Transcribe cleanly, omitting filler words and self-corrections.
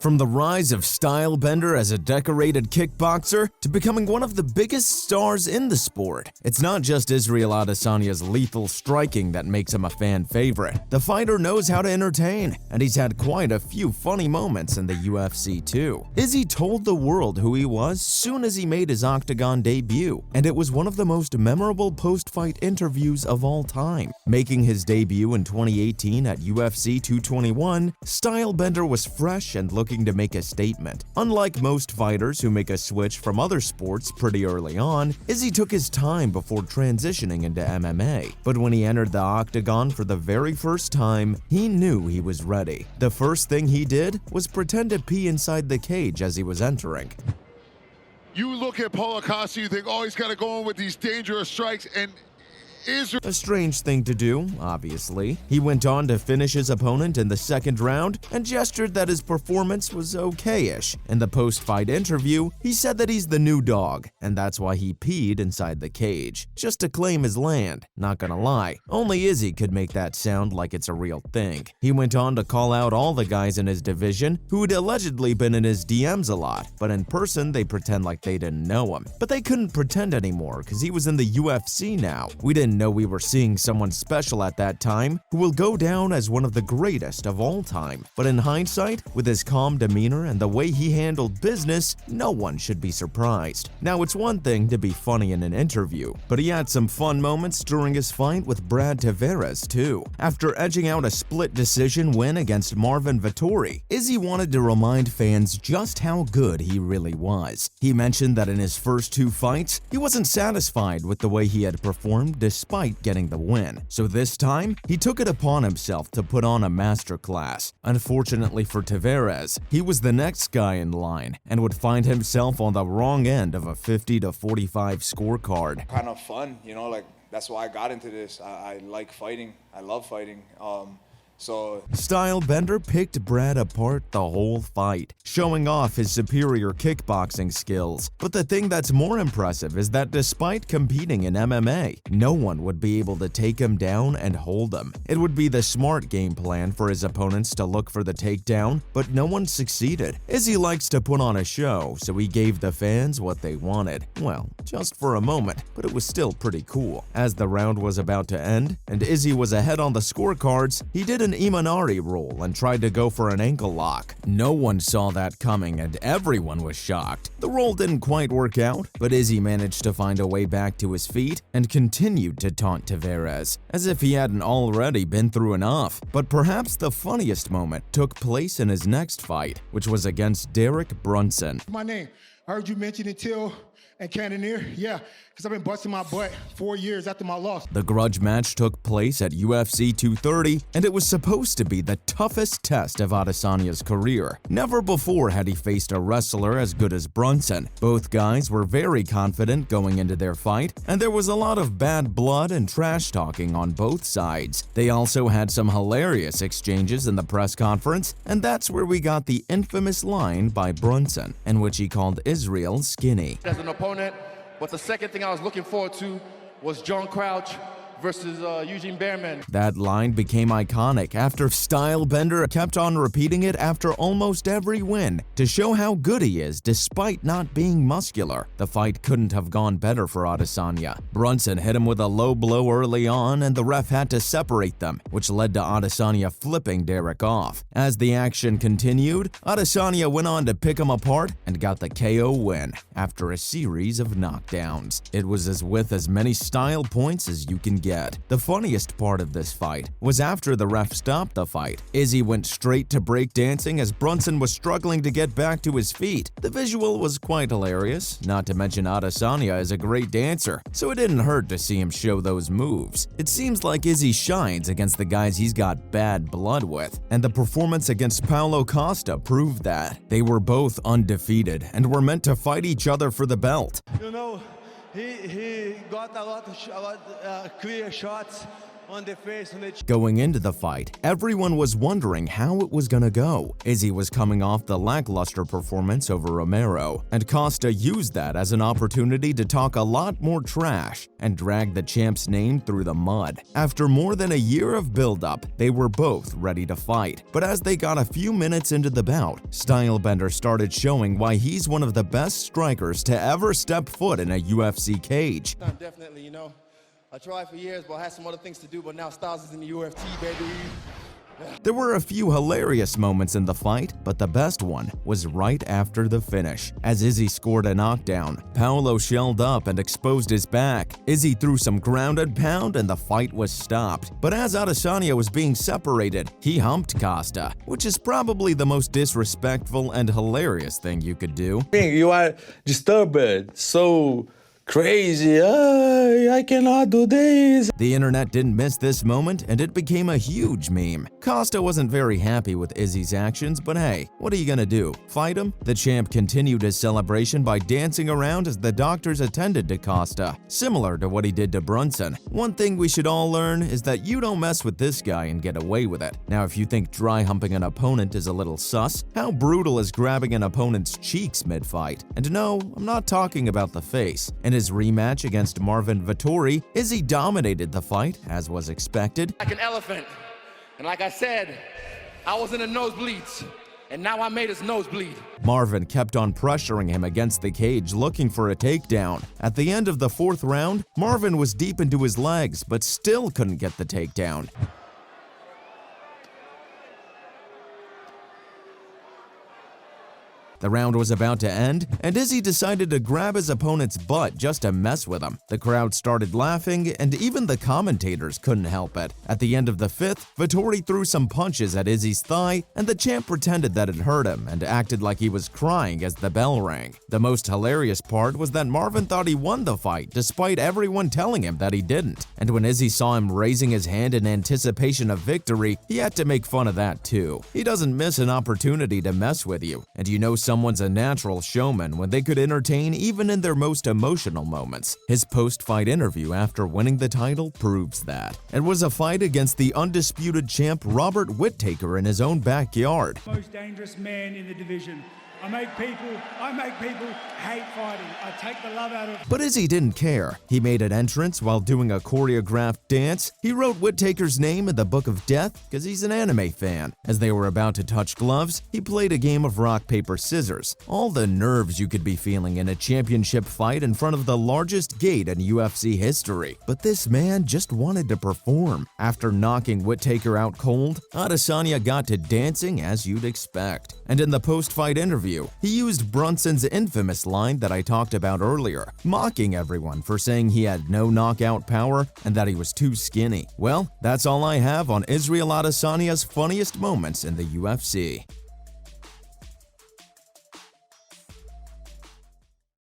From the rise of Stylebender as a decorated kickboxer to becoming one of the biggest stars in the sport, it's not just Israel Adesanya's lethal striking that makes him a fan favorite. The fighter knows how to entertain, and he's had quite a few funny moments in the UFC too. Izzy told the world who he was soon as he made his octagon debut, and it was one of the most memorable post-fight interviews of all time. Making his debut in 2018 at UFC 221, Stylebender was fresh and looking to make a statement. Unlike most fighters who make a switch from other sports pretty early on, Izzy took his time before transitioning into MMA. But when he entered the octagon for the very first time, he knew he was ready. The first thing he did was pretend to pee inside the cage as he was entering. You look at Paulo Costa, you think, oh, he's got to go in with these dangerous strikes, and a strange thing to do, obviously. He went on to finish his opponent in the second round and gestured that his performance was okay-ish. In the post-fight interview, he said that he's the new dog, and that's why he peed inside the cage, just to claim his land. Not gonna lie, only Izzy could make that sound like it's a real thing. He went on to call out all the guys in his division who'd allegedly been in his DMs a lot, but in person they pretend like they didn't know him. But they couldn't pretend anymore because he was in the UFC now. We didn't know we were seeing someone special at that time who will go down as one of the greatest of all time. But in hindsight, with his calm demeanor and the way he handled business, no one should be surprised. Now, it's one thing to be funny in an interview, but he had some fun moments during his fight with Brad Tavares too. After edging out a split decision win against Marvin Vettori, Izzy wanted to remind fans just how good he really was. He mentioned that in his first two fights, he wasn't satisfied with the way he had performed despite getting the win. So this time, he took it upon himself to put on a masterclass. Unfortunately for Tavares, he was the next guy in line and would find himself on the wrong end of a 50-45 scorecard. Kind of fun, you know, like that's why I got into this. I like fighting. I love fighting. Stylebender picked Brad apart the whole fight, showing off his superior kickboxing skills. But the thing that's more impressive is that despite competing in MMA, no one would be able to take him down and hold him. It would be the smart game plan for his opponents to look for the takedown, but no one succeeded. Izzy likes to put on a show, so he gave the fans what they wanted. Well, just for a moment, but it was still pretty cool. As the round was about to end, and Izzy was ahead on the scorecards, he did an Imanari roll and tried to go for an ankle lock. No one saw that coming and everyone was shocked. The roll didn't quite work out, but Izzy managed to find a way back to his feet and continued to taunt Tavares, as if he hadn't already been through enough. But perhaps the funniest moment took place in his next fight, which was against Derek Brunson. My name, I heard you mention it Till and Cannoneer, yeah, because I've been busting my butt 4 years after my loss. The grudge match took place at UFC 230, and it was supposed to be the toughest test of Adesanya's career. Never before had he faced a wrestler as good as Brunson. Both guys were very confident going into their fight, and there was a lot of bad blood and trash talking on both sides. They also had some hilarious exchanges in the press conference, and that's where we got the infamous line by Brunson, in which he called Israel skinny. As an opponent, but the second thing I was looking forward to was John Crouch versus Eugene Behrman. That line became iconic after Stylebender kept on repeating it after almost every win to show how good he is despite not being muscular. The fight couldn't have gone better for Adesanya. Brunson hit him with a low blow early on and the ref had to separate them, which led to Adesanya flipping Derek off. As the action continued, Adesanya went on to pick him apart and got the KO win after a series of knockdowns. It was with as many style points as you can get. The funniest part of this fight was after the ref stopped the fight. Izzy went straight to breakdancing as Brunson was struggling to get back to his feet. The visual was quite hilarious, not to mention Adesanya is a great dancer, so it didn't hurt to see him show those moves. It seems like Izzy shines against the guys he's got bad blood with, and the performance against Paulo Costa proved that. They were both undefeated and were meant to fight each other for the belt. You know, he got a lot of clear shots on the face, on the chin. Going into the fight, everyone was wondering how it was gonna go. Izzy was coming off the lackluster performance over Romero, and Costa used that as an opportunity to talk a lot more trash and drag the champ's name through the mud. After more than a year of build-up, they were both ready to fight. But as they got a few minutes into the bout, Stylebender started showing why he's one of the best strikers to ever step foot in a UFC cage. Definitely, I tried for years, but I had some other things to do, but now Styles is in the UFC, baby. There were a few hilarious moments in the fight, but the best one was right after the finish. As Izzy scored a knockdown, Paolo shelled up and exposed his back. Izzy threw some ground and pound and the fight was stopped. But as Adesanya was being separated, he humped Costa, which is probably the most disrespectful and hilarious thing you could do. You are disturbed, so crazy. I cannot do this. The internet didn't miss this moment and it became a huge meme. Costa wasn't very happy with Izzy's actions, but hey, what are you gonna do? Fight him? The champ continued his celebration by dancing around as the doctors attended to Costa, similar to what he did to Brunson. One thing we should all learn is that you don't mess with this guy and get away with it. Now, if you think dry humping an opponent is a little sus, how brutal is grabbing an opponent's cheeks mid-fight? And no, I'm not talking about the face. In his rematch against Marvin Vettori, Izzy dominated the fight, as was expected. Like an elephant. And like I said, I was in the nosebleeds, and now I made his nose bleed. Marvin kept on pressuring him against the cage, looking for a takedown. At the end of the fourth round, Marvin was deep into his legs, but still couldn't get the takedown. The round was about to end, and Izzy decided to grab his opponent's butt just to mess with him. The crowd started laughing, and even the commentators couldn't help it. At the end of the fifth, Vettori threw some punches at Izzy's thigh, and the champ pretended that it hurt him and acted like he was crying as the bell rang. The most hilarious part was that Marvin thought he won the fight, despite everyone telling him that he didn't. And when Izzy saw him raising his hand in anticipation of victory, he had to make fun of that too. He doesn't miss an opportunity to mess with you, and someone's a natural showman when they could entertain even in their most emotional moments. His post-fight interview after winning the title proves that. It was a fight against the undisputed champ Robert Whittaker in his own backyard. Most dangerous man in the division. I make people hate fighting. I take the love out of. But Izzy didn't care. He made an entrance while doing a choreographed dance. He wrote Whittaker's name in the Book of Death because he's an anime fan. As they were about to touch gloves, he played a game of rock, paper, scissors. All the nerves you could be feeling in a championship fight in front of the largest gate in UFC history. But this man just wanted to perform. After knocking Whittaker out cold, Adesanya got to dancing as you'd expect. And in the post-fight interview, he used Brunson's infamous line that I talked about earlier, mocking everyone for saying he had no knockout power and that he was too skinny. Well, that's all I have on Israel Adesanya's funniest moments in the UFC.